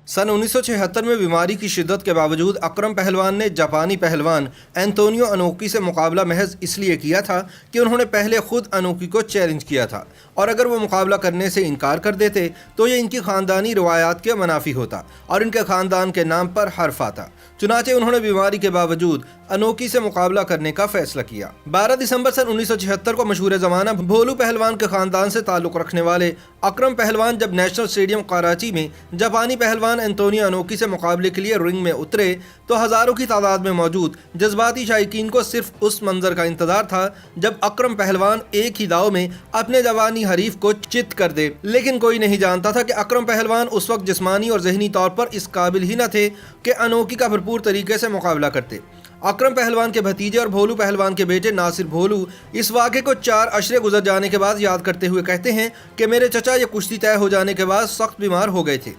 सन 1976 में बीमारी की शिद्दत के बावजूद अकरम पहलवान ने जापानी पहलवान एंटोनियो अनोकी से मुकाबला महज इसलिए किया था कि उन्होंने पहले खुद अनोकी को चैलेंज किया था और अगर वो मुकाबला करने से इनकार कर देते तो ये इनकी ख़ानदानी रवायात के मुनाफी होता और इनके ख़ानदान के नाम पर हर्फ आता। चुनाचे उन्होंने बीमारी के बावजूद अनोकी से मुकाबला करने का फैसला किया। 12 दिसंबर सन 1976 को मशहूर ज़माना भोलू पहलवान के ख़ानदान से ताल्लुक़ रखने वाले अकरम पहलवान जब नेशनल स्टेडियम कराची में जापानी पहलवान एंटोनियो अनोकी से मुकाबले के लिए रिंग में उतरे तो हज़ारों की तादाद में मौजूद जज्बाती शायकीन को सिर्फ उस मंजर का इंतजार था जब अकरम पहलवान एक ही दाव में अपने जापानी हरीफ को चित कर दे। लेकिन कोई नहीं जानता था कि अकरम पहलवान उस वक्त जिस्मानी और जहनी तौर पर इस काबिल ही न थे कि अनोकी का भरपूर तरीके से मुकाबला करते। अकरम पहलवान के भतीजे और भोलू पहलवान के बेटे नासिर भोलू इस वाक़े को 4 अशरे गुजर जाने के बाद याद करते हुए कहते हैं कि मेरे चचा ये कुश्ती तय हो जाने के बाद सख्त बीमार हो गए थे।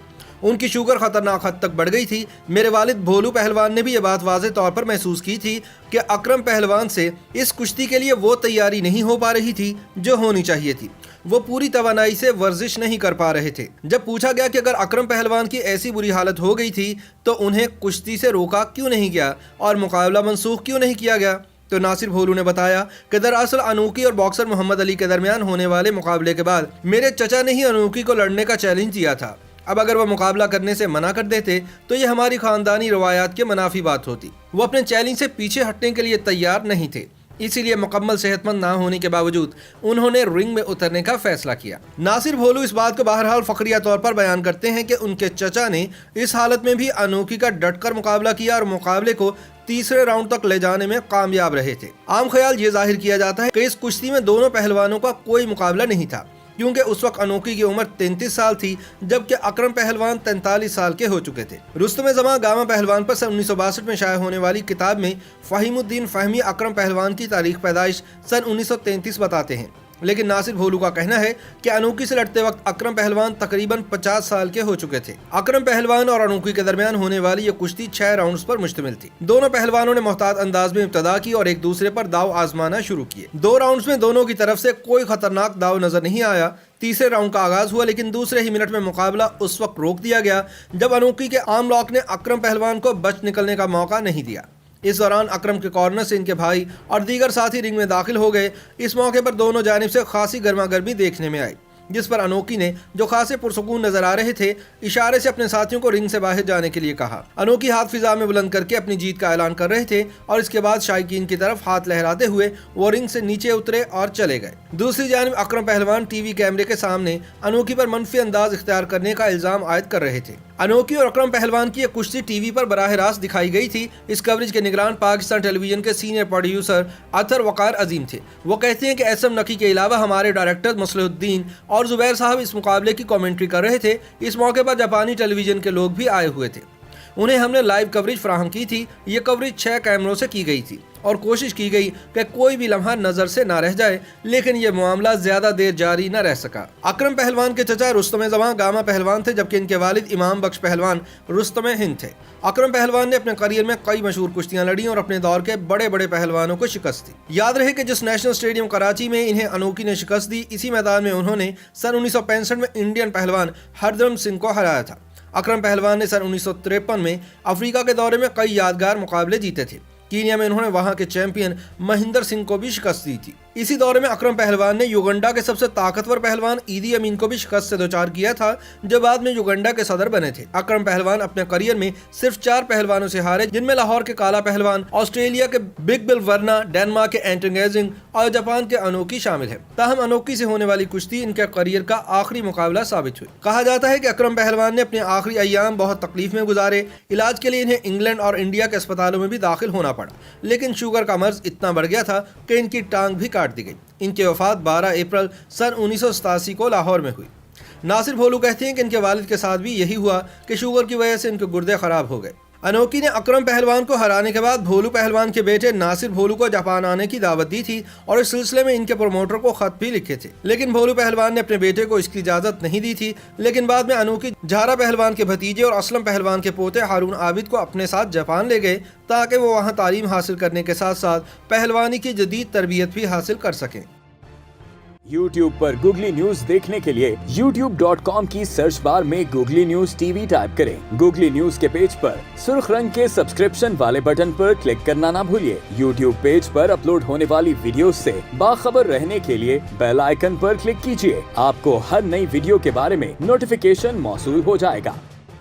उनकी शुगर ख़तरनाक हद तक बढ़ गई थी। मेरे वालिद भोलू पहलवान ने भी ये बात वाज़े तौर पर महसूस की थी कि अकरम पहलवान से इस कुश्ती के लिए वो तैयारी नहीं हो पा रही थी जो होनी चाहिए थी। वो पूरी तवानाई से वर्जिश नहीं कर पा रहे थे। जब पूछा गया कि अगर अकरम पहलवान की ऐसी बुरी हालत हो गई थी तो उन्हें कुश्ती से रोका क्यों नहीं गया और मुकाबला मनसूख क्यों नहीं किया गया, तो नासिर भोलू ने बताया कि दरअसल अनोकी और बॉक्सर मोहम्मद अली के दरमियान होने वाले मुकाबले के बाद मेरे चचा ने ही अनोकी को लड़ने का चैलेंज दिया था। अब अगर वह मुकाबला करने से मना कर देते तो ये हमारी ख़ानदानी रवायात के मुनाफी बात होती। वो अपने चैलेंज से पीछे हटने के लिए तैयार नहीं थे, इसीलिए मुकम्मल सेहतमंद ना होने के बावजूद उन्होंने रिंग में उतरने का फैसला किया। नासिर भोलू इस बात को बहरहाल फ़खरिया तौर पर बयान करते हैं कि उनके चचा ने इस हालत में भी अनोकी का डटकर मुकाबला किया और मुकाबले को तीसरे राउंड तक ले जाने में कामयाब रहे थे। आम ख्याल ये जाहिर किया जाता है कि इस कुश्ती में दोनों पहलवानों का कोई मुकाबला नहीं था, क्योंकि उस वक्त अनोकी की उम्र 33 साल थी जबकि अकरम पहलवान 43 साल के हो चुके थे। रुस्तम जमां गामा पहलवान पर सन 1962 में शाया होने वाली किताब में फ़हीमुद्दीन फ़हमी अकरम पहलवान की तारीख पैदाइश सन 1933 बताते हैं। लेकिन नासिर भोलू का कहना है कि अनोकी से लड़ते वक्त अकरम पहलवान तकरीबन 50 साल के हो चुके थे। अकरम पहलवान और अनोकी के दरमियान होने वाली ये कुश्ती 6 राउंड्स पर मुश्तमिल थी। दोनों पहलवानों ने मोहतात अंदाज में इब्तदा की और एक दूसरे पर दाव आजमाना शुरू किए। 2 राउंड्स में दोनों की तरफ से कोई खतरनाक दाव नजर नहीं आया। तीसरे राउंड का आगाज हुआ, लेकिन दूसरे ही मिनट में मुकाबला उस वक्त रोक दिया गया जब अनोकी के आर्म लॉक ने अकरम पहलवान को बच निकलने का मौका नहीं दिया। इस दौरान अकरम के कॉर्नर से इनके भाई और दीगर साथी रिंग में दाखिल हो गए। इस मौके पर दोनों जानिब से खासी गर्मा गर्मी देखने में आई, जिस पर अनोकी ने, जो खासे पुरसुकून नजर आ रहे थे, इशारे से अपने साथियों को रिंग से बाहर जाने के लिए कहा। अनोकी हाथ फिजा में बुलंद करके अपनी जीत का ऐलान कर रहे थे और इसके बाद शायकीन की तरफ हाथ लहराते हुए वो रिंग से नीचे उतरे और चले गए। दूसरी जानिब अकरम पहलवान टीवी कैमरे के सामने अनोकी पर मनफी अंदाज इख्तियार करने का इल्जाम आयद कर रहे थे। अनोकी और अकरम पहलवान की यह कुश्ती टीवी पर बराह रास्त दिखाई गई थी। इस कवरेज के निगरान पाकिस्तान टेलीविजन के सीनियर प्रोड्यूसर अतर वकार अजीम थे। वो कहते हैं कि एसएम नकी के अलावा हमारे डायरेक्टर मसलहुद्दीन और जुबैर साहब इस मुकाबले की कमेंट्री कर रहे थे। इस मौके पर जापानी टेलीविजन के लोग भी आए हुए थे। उन्हें हमने लाइव कवरेज फराहम की थी। ये कवरेज 6 कैमरों से की गई थी और कोशिश की गई कि कोई भी लम्हा नजर से ना रह जाए, लेकिन यह मामला ज्यादा देर जारी न रह सका। अकरम पहलवान के चचा रुस्तम जमां गामा पहलवान थे, जबकि इनके वालिद इमाम बख्श पहलवान रुस्तम हिंद थे। अकरम पहलवान ने अपने करियर में कई मशहूर कुश्तियां लड़ी और अपने दौर के बड़े बड़े पहलवानों को शिकस्त दी। याद रहे कि जिस नेशनल स्टेडियम कराची में इन्हें अनोकी ने शिकस्त दी, इसी मैदान में उन्होंने सन 1965 में इंडियन पहलवान हरधर्म सिंह को हराया था। अकरम पहलवान ने सन 1953 में अफ्रीका के दौरे में कई यादगार मुकाबले जीते थे। कीनिया में उन्होंने वहां के चैंपियन महिंदर सिंह को भी शिकस्त दी थी। इसी दौरे में अकरम पहलवान ने युगांडा के सबसे ताकतवर पहलवान ईदी अमीन को भी शिकस्त से दोचार किया था, जो बाद में युगांडा के सदर बने थे। अकरम पहलवान अपने करियर में सिर्फ 4 पहलवानों से हारे, जिनमें लाहौर के काला पहलवान, ऑस्ट्रेलिया के बिग बिल वर्ना, डेनमार्क के एंटन और जापान के अनोकी शामिल है। ताहम अनोकी से होने वाली कुश्ती इनके करियर का आखिरी मुकाबला साबित हुई। कहा जाता है कि अकरम पहलवान ने अपने आखिरी अय्याम बहुत तकलीफ में गुजारे। इलाज के लिए इन्हें इंग्लैंड और इंडिया के अस्पतालों में भी दाखिल होना पड़ा, लेकिन शुगर का मर्ज इतना बढ़ गया था कि इनकी टांग भी काट दी गई। इनकी वफात 12 अप्रैल सन 1987 को लाहौर में हुई। नासिर भोलू कहते हैं कि इनके वालिद के साथ भी यही हुआ कि शुगर की वजह से इनके गुर्दे खराब हो गए। अनोकी ने अकरम पहलवान को हराने के बाद भोलू पहलवान के बेटे नासिर भोलू को जापान आने की दावत दी थी और इस सिलसिले में इनके प्रमोटर को खत भी लिखे थे, लेकिन भोलू पहलवान ने अपने बेटे को इसकी इजाजत नहीं दी थी। लेकिन बाद में अनोकी झारा पहलवान के भतीजे और असलम पहलवान के पोते हारून आबिद को अपने साथ जापान ले गए ताकि वो वहाँ तालीम हासिल करने के साथ साथ पहलवानी की जदीद तरबियत भी हासिल कर सकें। YouTube पर गूगली न्यूज देखने के लिए youtube.com की सर्च बार में गूगली न्यूज टीवी टाइप करें। गूगली न्यूज के पेज पर सुर्ख रंग के सब्सक्रिप्शन वाले बटन पर क्लिक करना ना भूलिए। YouTube पेज पर अपलोड होने वाली वीडियो से बाखबर रहने के लिए बेल आइकन पर क्लिक कीजिए। आपको हर नई वीडियो के बारे में नोटिफिकेशन मौसूल हो जाएगा।